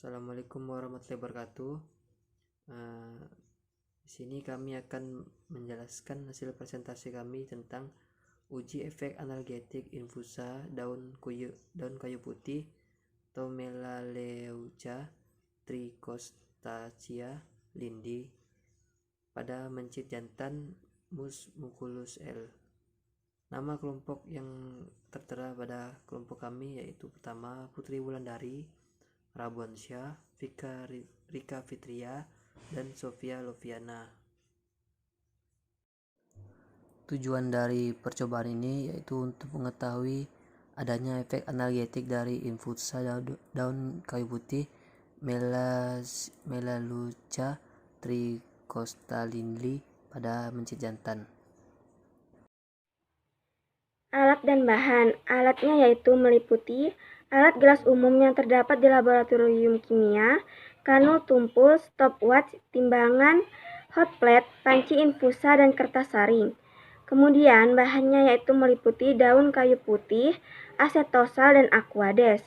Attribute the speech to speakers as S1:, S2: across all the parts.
S1: Assalamualaikum warahmatullahi wabarakatuh. Di sini kami akan menjelaskan hasil presentasi kami tentang uji efek analgetik infusa daun kayu putih atau Melaleuca trichostachya lindii pada mencit jantan mus musculus L. Nama kelompok yang tertera pada kelompok kami yaitu pertama Putri Wulandari, Rabuansyah, Rika Fitria, dan Sofia Loviana. Tujuan dari percobaan ini yaitu untuk mengetahui adanya efek analgetik dari infusa daun kayu putih Melaleuca trichostachya lindii pada mencit jantan.
S2: Alat dan bahan. Alatnya yaitu meliputi alat gelas umum yang terdapat di laboratorium kimia, kanul tumpul, stopwatch, timbangan, hot plate, panci infusa, dan kertas saring. Kemudian bahannya yaitu meliputi daun kayu putih, asetosal, dan aquades.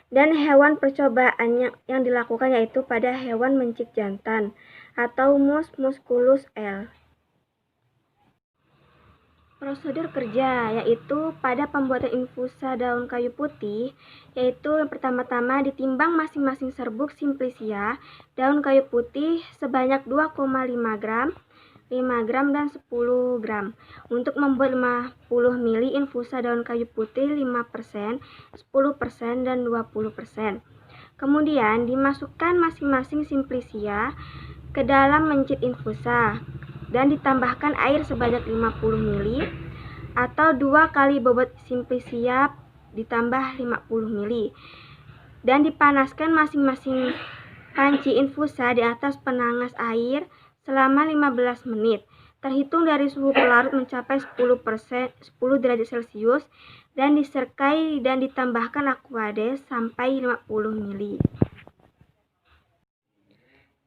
S2: Dan hewan percobaan yang dilakukan yaitu pada hewan mencit jantan atau mus musculus L. Prosedur kerja yaitu pada pembuatan infusa daun kayu putih, yaitu yang pertama-tama ditimbang masing-masing serbuk simplicia daun kayu putih sebanyak 2,5 gram, 5 gram, dan 10 gram. Untuk membuat 50 ml infusa daun kayu putih 5%, 10%, dan 20%. Kemudian dimasukkan masing-masing simplicia ke dalam mencit infusa dan ditambahkan air sebanyak 50 ml atau 2 kali bobot simplicia ditambah 50 ml dan dipanaskan masing-masing panci infusa di atas penanas air selama 15 menit terhitung dari suhu pelarut mencapai 10 derajat Celcius dan diserkai dan ditambahkan aquades sampai 50 ml.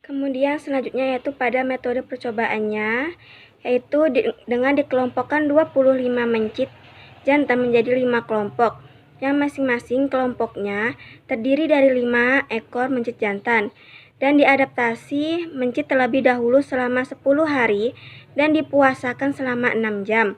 S2: Kemudian selanjutnya yaitu pada metode percobaannya, yaitu dengan dikelompokkan 25 mencit jantan menjadi 5 kelompok, yang masing-masing kelompoknya terdiri dari 5 ekor mencit jantan, dan diadaptasi mencit terlebih dahulu selama 10 hari dan dipuasakan selama 6 jam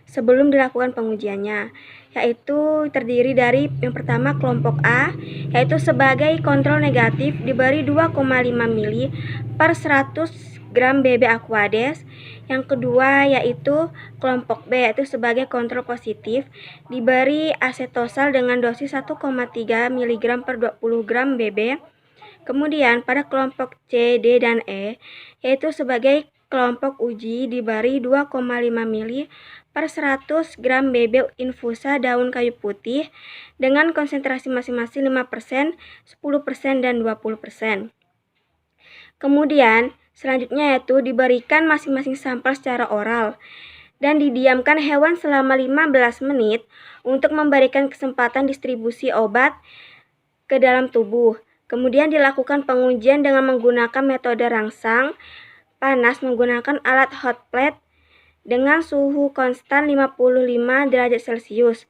S2: sebelum dilakukan pengujiannya, yaitu terdiri dari yang pertama kelompok A, yaitu sebagai kontrol negatif diberi 2,5 ml per 100 gram BB aquades. Yang kedua yaitu kelompok B, yaitu sebagai kontrol positif diberi asetosal dengan dosis 1,3 mg per 20 gram BB. Kemudian pada kelompok C, D, dan E, yaitu sebagai kelompok uji diberi 2,5 ml per 100 gram BB infusa daun kayu putih dengan konsentrasi masing-masing 5%, 10%, dan 20%. Kemudian selanjutnya yaitu diberikan masing-masing sampel secara oral dan didiamkan hewan selama 15 menit untuk memberikan kesempatan distribusi obat ke dalam tubuh. Kemudian dilakukan pengujian dengan menggunakan metode rangsang panas menggunakan alat hot plate dengan suhu konstan 55 derajat Celcius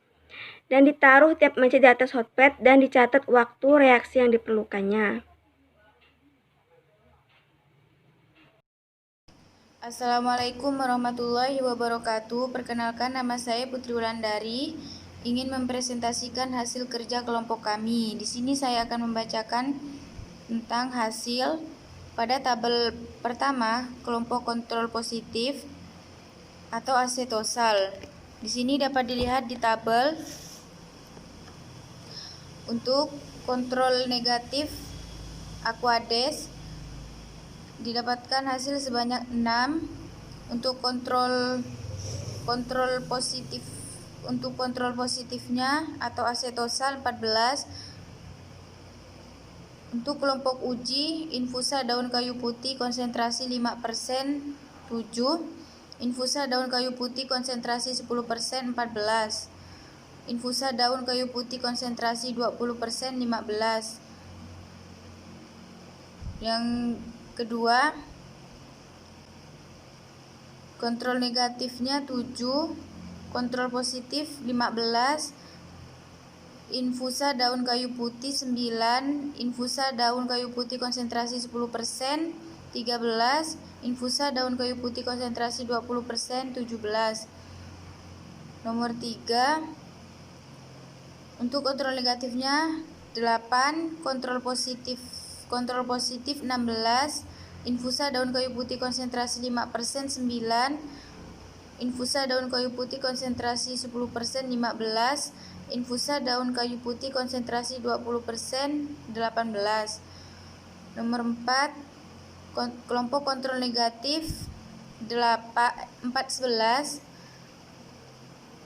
S2: dan ditaruh tiap mencit di atas hot plate dan dicatat waktu reaksi yang diperlukannya.
S3: Assalamualaikum warahmatullahi wabarakatuh. Perkenalkan, nama saya Putri Wulandari. Ingin mempresentasikan hasil kerja kelompok kami. Di sini saya akan membacakan tentang hasil pada tabel pertama kelompok kontrol positif atau asetosal. Di sini dapat dilihat di tabel untuk kontrol negatif aquades didapatkan hasil sebanyak 6, untuk kontrol positifnya atau asetosal 14. Untuk kelompok uji infusa daun kayu putih konsentrasi 5% 7, infusa daun kayu putih konsentrasi 10% 14, infusa daun kayu putih konsentrasi 20% 15. Yang kedua, kontrol negatifnya 7, kontrol positif 15, infusa daun kayu putih 9, infusa daun kayu putih konsentrasi 10%, 13, infusa daun kayu putih konsentrasi 20%, 17. Nomor 3, untuk kontrol negatifnya 8, kontrol positif 16, infusa daun kayu putih konsentrasi 5%, 9, infusa daun kayu putih konsentrasi 10%, 15, infusa daun kayu putih konsentrasi 20%, 18. Nomor 4, kelompok kontrol negatif 4, 11,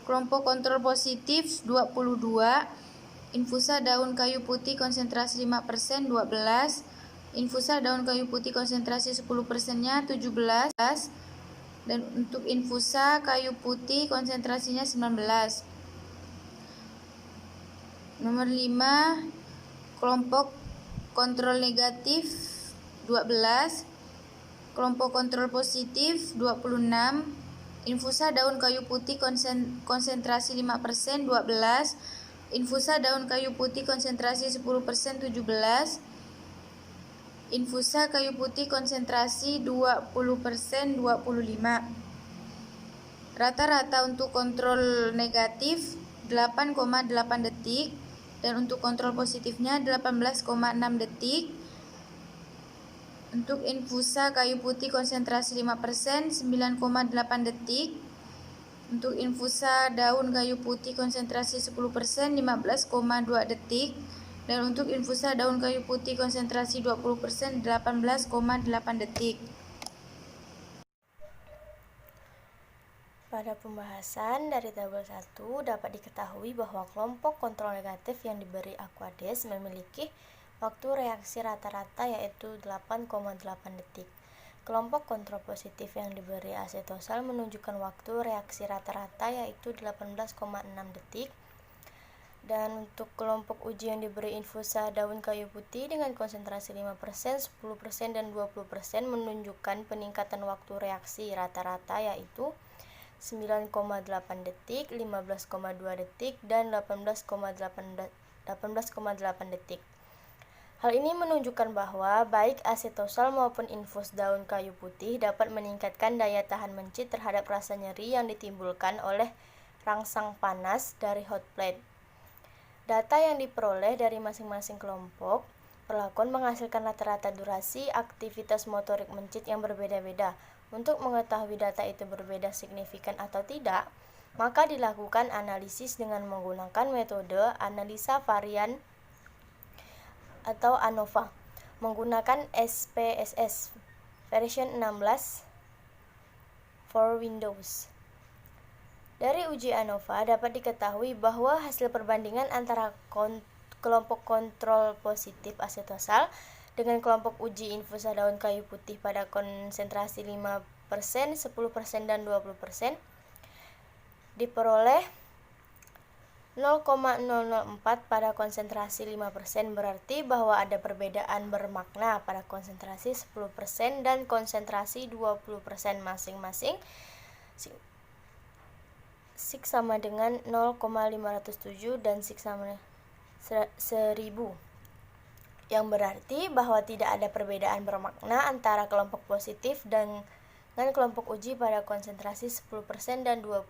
S3: kelompok kontrol positif 22, infusa daun kayu putih konsentrasi 5%, 12, infusa daun kayu putih konsentrasi 10%-nya 17, dan untuk infusa kayu putih konsentrasinya 19. Nomor 5, kelompok kontrol negatif 12, kelompok kontrol positif 26, infusa daun kayu putih konsentrasi 5%, 12, infusa daun kayu putih konsentrasi 10%, 17, infusa kayu putih konsentrasi 20%, 25. Rata-rata untuk kontrol negatif 8,8 detik dan untuk kontrol positifnya 18,6 detik. Untuk infusa kayu putih konsentrasi 5%, 9,8 detik. Untuk infusa daun kayu putih konsentrasi 10%, 15,2 detik. Dan untuk infusa daun kayu putih konsentrasi 20%, 18,8 detik.
S4: Pada pembahasan dari tabel 1 dapat diketahui bahwa kelompok kontrol negatif yang diberi Aquades memiliki waktu reaksi rata-rata yaitu 8,8 detik. Kelompok kontrol positif yang diberi acetosal menunjukkan waktu reaksi rata-rata yaitu 18,6 detik. Dan untuk kelompok uji yang diberi infusa daun kayu putih dengan konsentrasi 5%, 10%, dan 20% menunjukkan peningkatan waktu reaksi rata-rata yaitu 9,8 detik, 15,2 detik, dan 18,8 detik. Hal ini menunjukkan bahwa baik acetosal maupun infus daun kayu putih dapat meningkatkan daya tahan mencit terhadap rasa nyeri yang ditimbulkan oleh rangsang panas dari hot plate. Data yang diperoleh dari masing-masing kelompok perlakuan menghasilkan rata-rata durasi aktivitas motorik mencit yang berbeda-beda. Untuk mengetahui data itu berbeda signifikan atau tidak, maka dilakukan analisis dengan menggunakan metode analisa varian atau ANOVA menggunakan SPSS version 16 for Windows. Dari uji ANOVA dapat diketahui bahwa hasil perbandingan antara kelompok kontrol positif acetosal dengan kelompok uji infusa daun kayu putih pada konsentrasi 5%, 10%, dan 20% diperoleh 0,004 pada konsentrasi 5%, berarti bahwa ada perbedaan bermakna pada konsentrasi 10% dan konsentrasi 20% masing-masing. Sig sama dengan 0,507 dan sig sama 1000. Yang berarti bahwa tidak ada perbedaan bermakna antara kelompok positif dengan kelompok uji pada konsentrasi 10% dan 20%.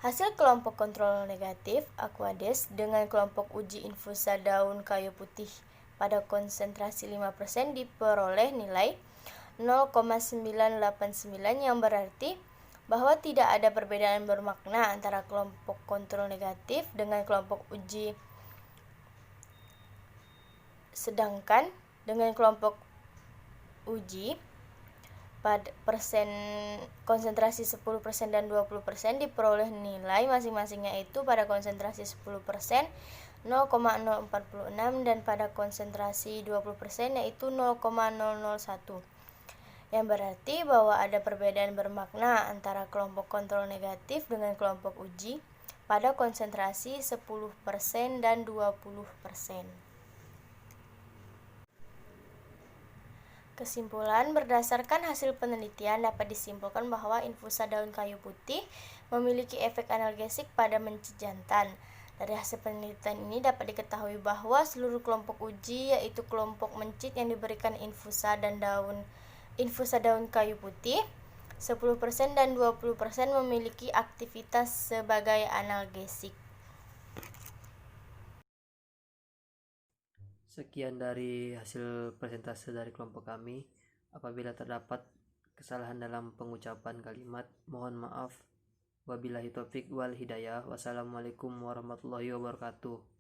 S4: Hasil kelompok kontrol negatif Aquades dengan kelompok uji infusa daun kayu putih pada konsentrasi 5% diperoleh nilai 0,989 yang berarti bahwa tidak ada perbedaan bermakna antara kelompok kontrol negatif dengan kelompok uji. Sedangkan dengan kelompok uji pada konsentrasi 10% dan 20% diperoleh nilai masing-masingnya itu pada konsentrasi 10% 0,046 dan pada konsentrasi 20% yaitu 0,001. Yang berarti bahwa ada perbedaan bermakna antara kelompok kontrol negatif dengan kelompok uji pada konsentrasi 10% dan 20%. Kesimpulan, berdasarkan hasil penelitian dapat disimpulkan bahwa infusa daun kayu putih memiliki efek analgesik pada mencit jantan. Dari hasil penelitian ini dapat diketahui bahwa seluruh kelompok uji, yaitu kelompok mencit yang diberikan infusa daun kayu putih, 10% dan 20% memiliki aktivitas sebagai analgesik.
S1: Sekian dari hasil presentase dari kelompok kami. Apabila terdapat kesalahan dalam pengucapan kalimat, mohon maaf. Wabillahi taufik wal hidayah. Wassalamualaikum warahmatullahi wabarakatuh.